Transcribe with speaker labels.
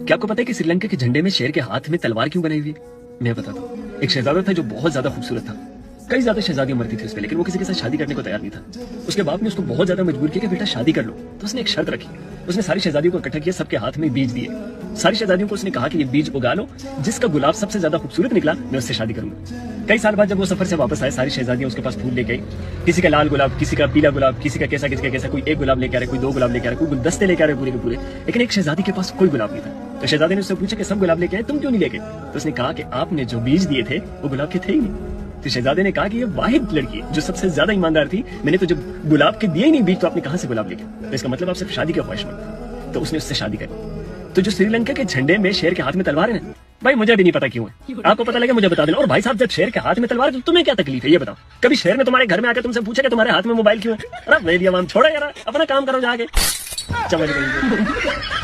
Speaker 1: क्या आपको पता है कि श्रीलंका के झंडे में शेर के हाथ में तलवार क्यों बनाई हुई है? मैं बताता हूँ। एक शहजादा था जो बहुत ज्यादा खूबसूरत था। कई ज्यादा शहजादियां मरती थी उस पर, लेकिन वो किसी के साथ शादी करने को तैयार नहीं था। उसके बाप ने उसको बहुत ज्यादा मजबूर किया कि बेटा शादी कर लो। तो उसने एक शर्त रखी। उसने सारी शहजादियों को इकट्ठा किया, सबके हाथ में बीज दिए। सारी शहजादियों को उसने कहा कि ये बीज उगा लो, जिसका गुलाब सबसे ज्यादा खूबसूरत निकला मैं उससे शादी करूंगा। कई साल बाद जब वो सफर से वापस आए, सारी शहजादियां उसके पास फूल लेके आई। किसी का लाल गुलाब, किसी का पीला गुलाब, किसी का कैसा, कोई एक गुलाब लेके आ रहा है, कोई दो गुलाब लेके आ रहा है, कोई गुलदस्ते लेके आ रहे पूरे के पूरे। लेकिन एक शहजादी के पास कोई गुलाब नहीं था। तो शहजादी ने उससे पूछा कि सब गुलाब लेके आए, तुम क्यों नहीं लेके? तो उसने कहा कि आपने जो बीज दिए थे वो गुलाब के थे ही नहीं। तो शहजादे ने कहा कि ये वाहिद लड़की है जो सबसे ज्यादा ईमानदार थी। मैंने तो जब गुलाब के दिए ही नहीं बीज, तो आपने कहां से गुलाब लेके? तो इसका मतलब आप सिर्फ शादी के ख्वाहिशमंद थे। तो उसने उससे शादी करी। तो जो श्रीलंका के झंडे में शेर के हाथ में तलवार है ना, भाई मुझे भी नहीं पता क्यों है। आपको पता लगे मुझे बता देना। और भाई साहब, जब शेर के हाथ में तलवार है तो तुम्हें क्या तकलीफ है ये बताओ? कभी शेर ने तुम्हारे घर में आकर तुमसे पूछा कि तुम्हारे हाथ में मोबाइल क्यों है? अरे मेरी आवाम छोड़ो यार, अपना काम करो जाके। चमन गई।